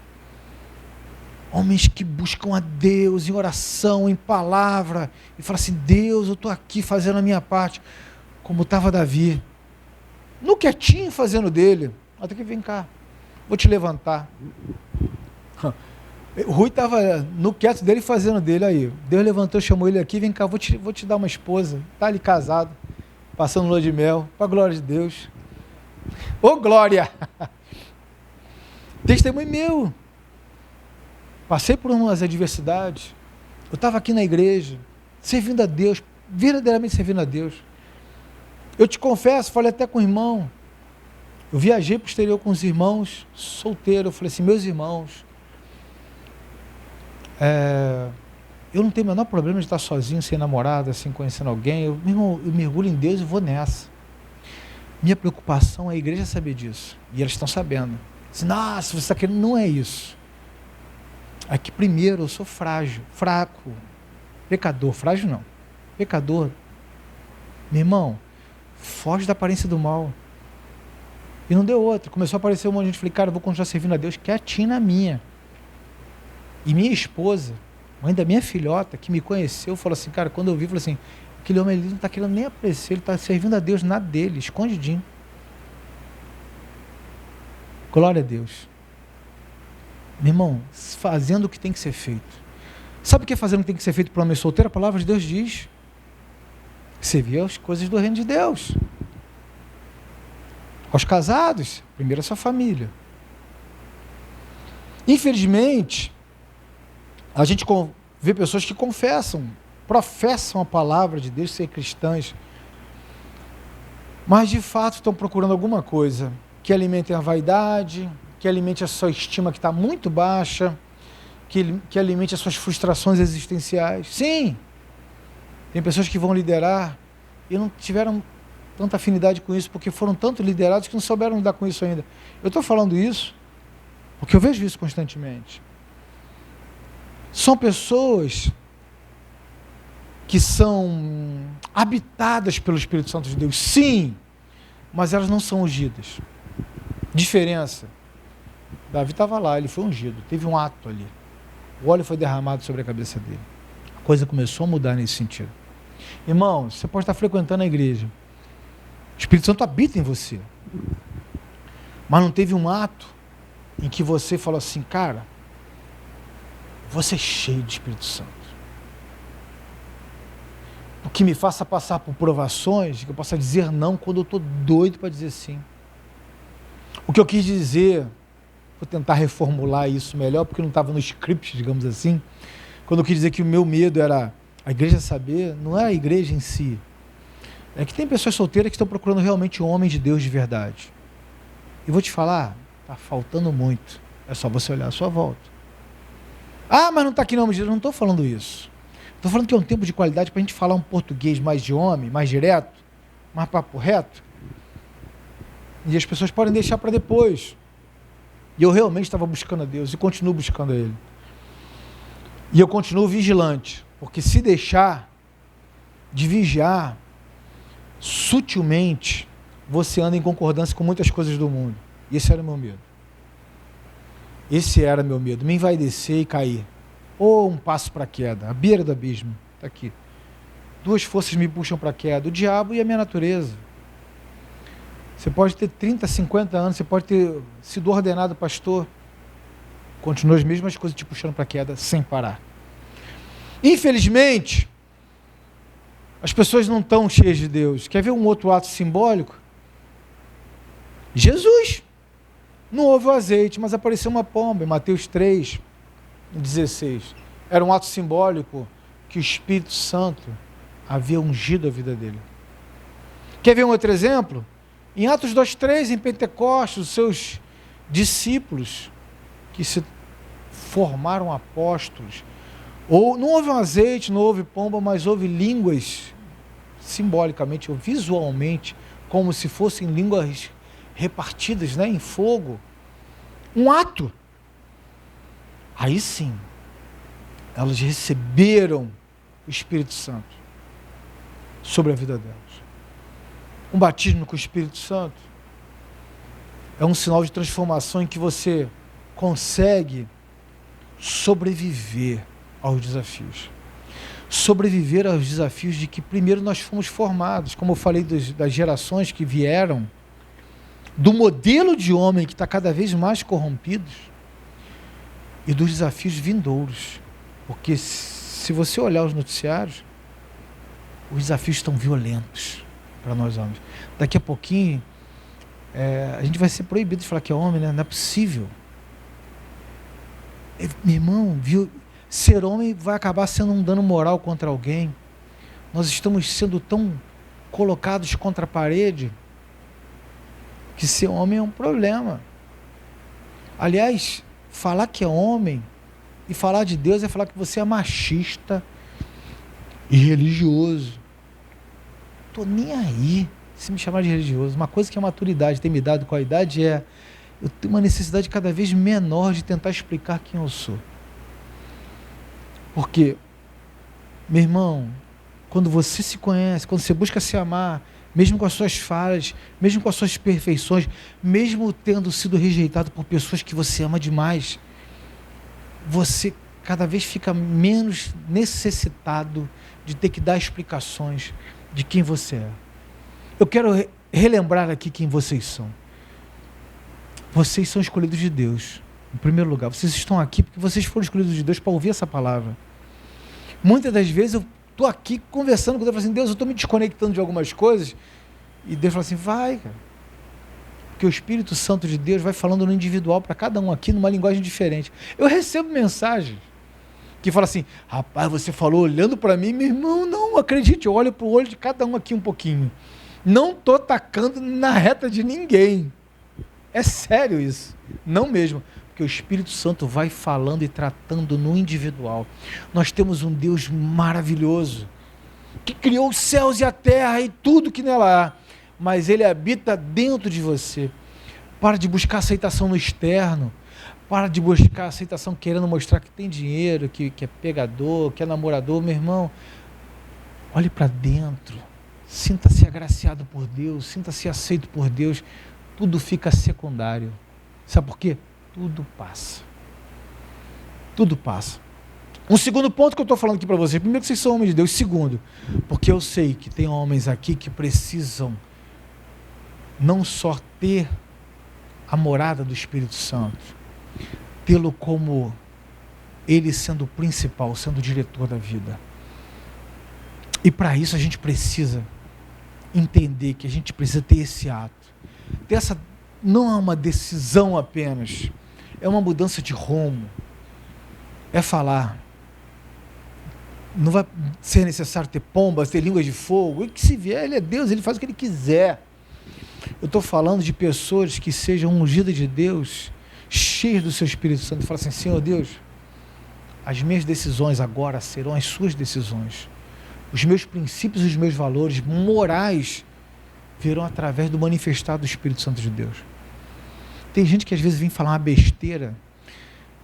Homens que buscam a Deus em oração, em palavra, e falam assim, Deus, eu estou aqui fazendo a minha parte, como estava Davi, no quietinho fazendo dele, até que vem cá, vou te levantar. O Rui estava no quieto dele fazendo dele, aí, Deus levantou, chamou ele aqui, vem cá, vou te dar uma esposa, está ali casado, passando lua de mel, para a glória de Deus. Ô glória! Testemunho meu. Passei por umas adversidades. Eu estava aqui na igreja, servindo a Deus, verdadeiramente servindo a Deus. Eu te confesso, falei até com o irmão. Eu viajei para o exterior com os irmãos, solteiro. Eu falei assim, meus irmãos, eu não tenho o menor problema de estar sozinho, sem namorada, sem conhecendo alguém. Eu mergulho em Deus e vou nessa. Minha preocupação é a igreja saber disso. E eles estão sabendo. Nossa, você está querendo, não é isso. É que primeiro eu sou frágil, fraco, pecador, frágil não, pecador. Meu irmão, foge da aparência do mal. E não deu outra, começou a aparecer um monte de gente, falei, cara, eu vou continuar servindo a Deus quietinho na minha. E minha esposa, mãe da minha filhota, que me conheceu, falou assim, cara, quando eu vi, falou assim, aquele homem ali não está querendo nem aparecer, ele está servindo a Deus na dele, escondidinho. Glória a Deus. Meu irmão, fazendo o que tem que ser feito. Sabe o que é fazendo o que tem que ser feito para um homem solteiro? A palavra de Deus diz. Servir as coisas do reino de Deus. Aos casados, primeiro a sua família. Infelizmente, a gente vê pessoas que confessam, professam a palavra de Deus, ser cristãs, mas de fato estão procurando alguma coisa que alimente a vaidade, que alimente a sua estima que está muito baixa, que alimente as suas frustrações existenciais. Sim, tem pessoas que vão liderar e não tiveram tanta afinidade com isso, porque foram tanto liderados que não souberam lidar com isso ainda. Eu estou falando isso porque eu vejo isso constantemente. São pessoas que são habitadas pelo Espírito Santo de Deus, sim, mas elas não são ungidas. Diferença. Davi estava lá, ele foi ungido, teve um ato ali. O óleo foi derramado sobre a cabeça dele. A coisa começou a mudar nesse sentido. Irmão, você pode estar frequentando a igreja. O Espírito Santo habita em você. Mas não teve um ato em que você falou assim, cara, você é cheio de Espírito Santo. que me faça passar por provações, que eu possa dizer não quando eu estou doido para dizer sim. O que eu quis dizer, vou tentar reformular isso melhor, porque não estava no script, digamos assim, quando eu quis dizer que o meu medo era a igreja saber, não é a igreja em si, é que tem pessoas solteiras que estão procurando realmente um homem de Deus de verdade. E vou te falar, está faltando muito, é só você olhar à sua volta. Ah, mas não está aqui não, mas eu não estou falando isso. Estou falando que é um tempo de qualidade para a gente falar um português mais de homem, mais direto, mais papo reto. E as pessoas podem deixar para depois. E eu realmente estava buscando a Deus e continuo buscando a Ele. E eu continuo vigilante, porque se deixar de vigiar, sutilmente, você anda em concordância com muitas coisas do mundo. E esse era o meu medo. Esse era meu medo, me envaidecer e cair. Ou um passo para a queda, à beira do abismo. Está aqui. Duas forças me puxam para a queda, o diabo e a minha natureza. Você pode ter 30, 50 anos, você pode ter sido ordenado pastor, continua as mesmas coisas te puxando para a queda sem parar. Infelizmente, as pessoas não estão cheias de Deus. Quer ver um outro ato simbólico? Jesus. Não houve o azeite, mas apareceu uma pomba, em Mateus 3, 16. Era um ato simbólico que o Espírito Santo havia ungido a vida dele. Quer ver um outro exemplo? Em Atos 2:3, em Pentecostes, os seus discípulos que se formaram apóstolos. Ou não houve um azeite, não houve pomba, mas houve línguas simbolicamente ou visualmente, como se fossem línguas repartidas, né, em fogo. Um ato. Aí sim, elas receberam o Espírito Santo sobre a vida delas. Um batismo com o Espírito Santo é um sinal de transformação em que você consegue sobreviver aos desafios. Sobreviver aos desafios de que primeiro nós fomos formados, como eu falei das gerações que vieram, do modelo de homem que está cada vez mais corrompido e dos desafios vindouros. Porque se você olhar os noticiários, os desafios estão violentos para nós homens. Daqui a pouquinho, a gente vai ser proibido de falar que é homem, né? Não é possível. Meu irmão, ser homem vai acabar sendo um dano moral contra alguém. Nós estamos sendo tão colocados contra a parede que ser homem é um problema. Aliás, falar que é homem e falar de Deus é falar que você é machista e religioso. Estou nem aí se me chamar de religioso. Uma coisa que a maturidade tem me dado com a idade é eu tenho uma necessidade cada vez menor de tentar explicar quem eu sou. Porque, meu irmão, quando você se conhece, quando você busca se amar, mesmo com as suas falhas, mesmo com as suas imperfeições, mesmo tendo sido rejeitado por pessoas que você ama demais, você cada vez fica menos necessitado de ter que dar explicações de quem você é. Eu quero relembrar aqui quem vocês são. Vocês são escolhidos de Deus, em primeiro lugar. Vocês estão aqui porque vocês foram escolhidos de Deus para ouvir essa palavra. Muitas das vezes eu estou aqui conversando com Deus, falando assim, Deus, eu estou me desconectando de algumas coisas, e Deus fala assim, vai, cara. Porque o Espírito Santo de Deus vai falando no individual para cada um aqui, numa linguagem diferente. Eu recebo mensagens que falam assim, rapaz, você falou olhando para mim, meu irmão, não, acredite, eu olho para o olho de cada um aqui um pouquinho. Não estou tacando na reta de ninguém. É sério isso. Não mesmo. Porque o Espírito Santo vai falando e tratando no individual. Nós temos um Deus maravilhoso, que criou os céus e a terra e tudo que nela há, mas Ele habita dentro de você. Para de buscar aceitação no externo, para de buscar aceitação querendo mostrar que tem dinheiro, que é pegador, que é namorador. Meu irmão, olhe para dentro, sinta-se agraciado por Deus, sinta-se aceito por Deus, tudo fica secundário. Sabe por quê? Tudo passa. Tudo passa. Um segundo ponto que eu estou falando aqui para vocês. Primeiro, que vocês são homens de Deus. Segundo, porque eu sei que tem homens aqui que precisam não só ter a morada do Espírito Santo, tê-lo como ele sendo o principal, sendo o diretor da vida. E para isso a gente precisa entender que a gente precisa ter esse ato. Não é uma decisão apenas, é uma mudança de rumo. É falar. Não vai ser necessário ter pombas, ter línguas de fogo. E que se vier, ele é Deus, ele faz o que ele quiser. Eu estou falando de pessoas que sejam ungidas de Deus, cheias do seu Espírito Santo, e falam assim: Senhor Deus, as minhas decisões agora serão as suas decisões. Os meus princípios e os meus valores morais virão através do manifestar do Espírito Santo de Deus. Tem gente que às vezes vem falar uma besteira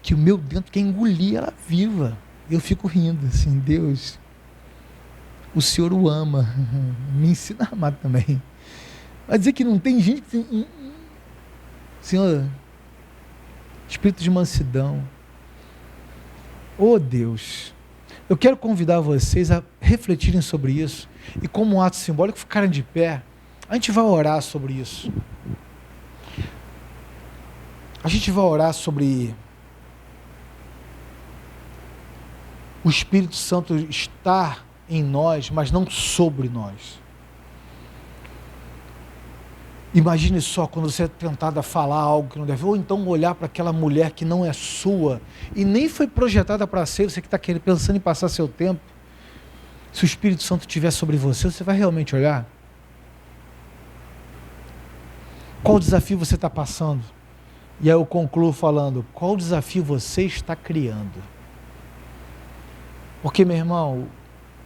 que o meu dentro quer engolir ela viva. Eu fico rindo assim: Deus, o Senhor o ama, me ensina a amar também. Vai dizer que não tem gente que tem... Senhor, espírito de mansidão. Oh Deus, eu quero convidar vocês a refletirem sobre isso e, como um ato simbólico, ficarem de pé. A gente vai orar sobre isso. A gente vai orar sobre o Espírito Santo estar em nós, mas não sobre nós. Imagine só quando você é tentado a falar algo que não deve, ou então olhar para aquela mulher que não é sua e nem foi projetada para ser, você que está pensando em passar seu tempo. Se o Espírito Santo estiver sobre você, você vai realmente olhar? Qual desafio você está passando? E aí eu concluo falando: qual desafio você está criando? Porque, meu irmão,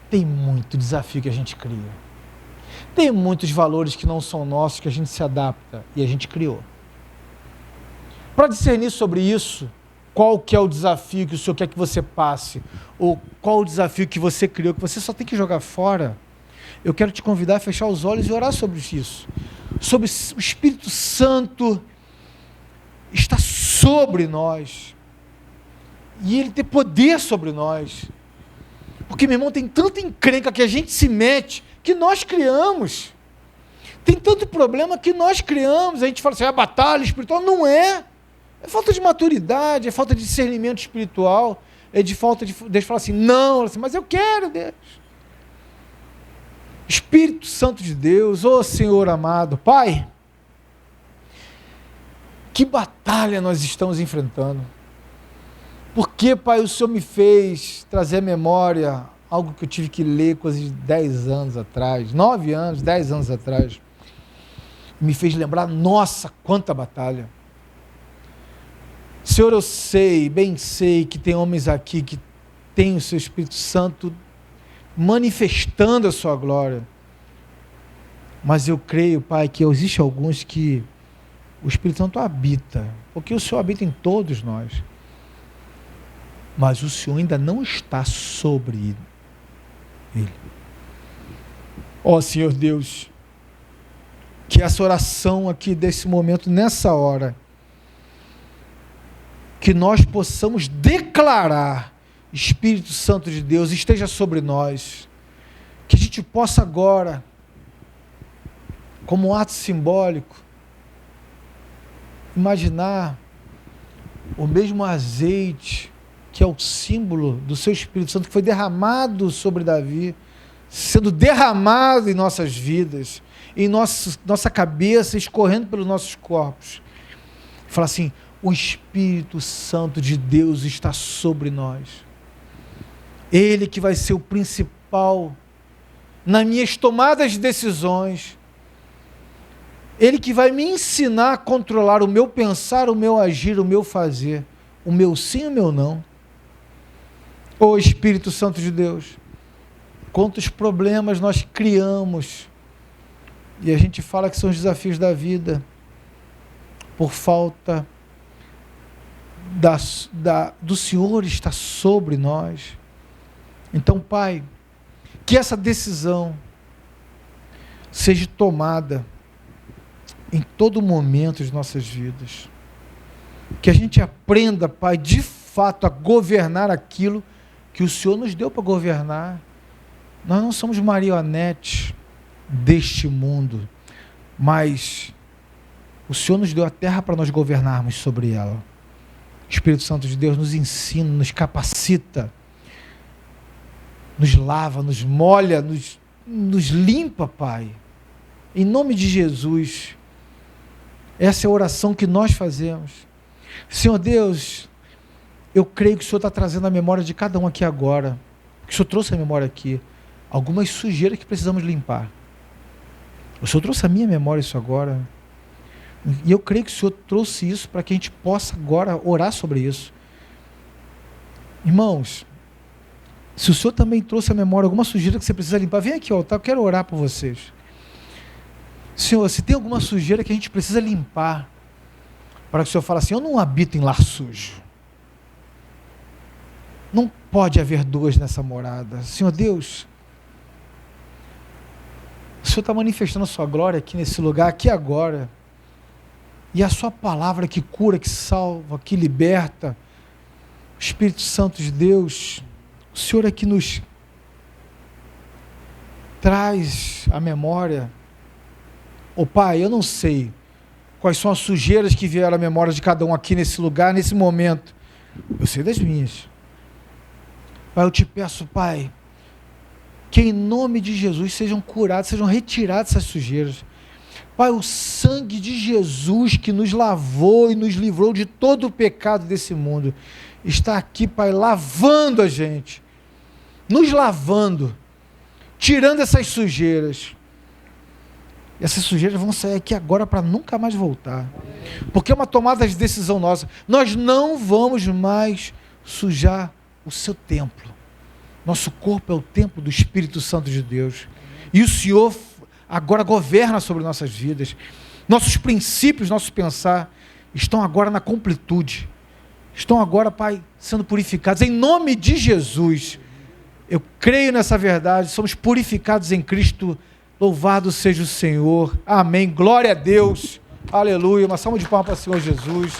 tem muito desafio que a gente cria. Tem muitos valores que não são nossos, que a gente se adapta e a gente criou. Para discernir sobre isso, qual que é o desafio que o Senhor quer que você passe, ou qual o desafio que você criou, que você só tem que jogar fora, eu quero te convidar a fechar os olhos e orar sobre isso. Sobre o Espírito Santo está sobre nós. E Ele tem poder sobre nós. Porque, meu irmão, tem tanta encrenca que a gente se mete, que nós criamos. Tem tanto problema que nós criamos. A gente fala assim: é batalha espiritual. Não é. É falta de maturidade, é falta de discernimento espiritual, é de falta de Deus falar assim: não, assim, mas eu quero, Deus. Espírito Santo de Deus, ó Senhor amado, Pai, que batalha nós estamos enfrentando. Porque, Pai, o Senhor me fez trazer à memória algo que eu tive que ler coisa de 10 anos atrás, 9 anos, 10 anos atrás. Me fez lembrar: nossa, quanta batalha. Senhor, eu sei, bem sei que tem homens aqui que têm o seu Espírito Santo manifestando a sua glória. Mas eu creio, Pai, que existem alguns que o Espírito Santo habita, porque o Senhor habita em todos nós. Mas o Senhor ainda não está sobre ele. Ó Senhor Deus, que essa oração aqui desse momento, nessa hora, que nós possamos declarar: Espírito Santo de Deus esteja sobre nós, que a gente possa agora, como um ato simbólico, imaginar o mesmo azeite que é o símbolo do seu Espírito Santo, que foi derramado sobre Davi, sendo derramado em nossas vidas, em nossa cabeça, escorrendo pelos nossos corpos. Fala assim: o Espírito Santo de Deus está sobre nós. Ele que vai ser o principal nas minhas tomadas de decisões. Ele que vai me ensinar a controlar o meu pensar, o meu agir, o meu fazer, o meu sim e o meu não. Ô Espírito Santo de Deus, quantos problemas nós criamos, e a gente fala que são os desafios da vida, por falta do Senhor estar sobre nós. Então, Pai, que essa decisão seja tomada em todo momento de nossas vidas. Que a gente aprenda, Pai, de fato a governar aquilo que o Senhor nos deu para governar. Nós não somos marionetes deste mundo, mas o Senhor nos deu a terra para nós governarmos sobre ela. O Espírito Santo de Deus nos ensina, nos capacita nos lava, nos molha, nos limpa, Pai. Em nome de Jesus. Essa é a oração que nós fazemos. Senhor Deus, eu creio que o Senhor está trazendo a memória de cada um aqui agora. Que o Senhor trouxe a memória aqui. Algumas sujeiras que precisamos limpar. O Senhor trouxe a minha memória isso agora. E eu creio que o Senhor trouxe isso para que a gente possa agora orar sobre isso. Irmãos, se o Senhor também trouxe a memória alguma sujeira que você precisa limpar, vem aqui, ó, eu quero orar por vocês. Senhor, se tem alguma sujeira que a gente precisa limpar, para que o Senhor fale assim, eu não habito em lar sujo. Não pode haver duas nessa morada. Senhor Deus, o Senhor está manifestando a sua glória aqui nesse lugar, aqui agora. E a sua palavra que cura, que salva, que liberta. O Espírito Santo de Deus, o Senhor aqui nos traz a memória. Ô Pai, eu não sei quais são as sujeiras que vieram à memória de cada um aqui nesse lugar, nesse momento. Eu sei das minhas. Pai, eu te peço, Pai, que em nome de Jesus sejam curadas, sejam retiradas essas sujeiras. Pai, o sangue de Jesus que nos lavou e nos livrou de todo o pecado desse mundo, está aqui, Pai, lavando a gente, nos lavando, tirando essas sujeiras. E essas sujeiras vão sair aqui agora para nunca mais voltar, porque é uma tomada de decisão nossa. Nós não vamos mais sujar o seu templo. Nosso corpo é o templo do Espírito Santo de Deus, e o Senhor agora governa sobre nossas vidas. Nossos princípios, nosso pensar estão agora na completude, estão agora, Pai, sendo purificados em nome de Jesus. Eu creio nessa verdade, somos purificados em Cristo. Louvado seja o Senhor, amém, glória a Deus, aleluia. Uma salva de palmas para o Senhor Jesus.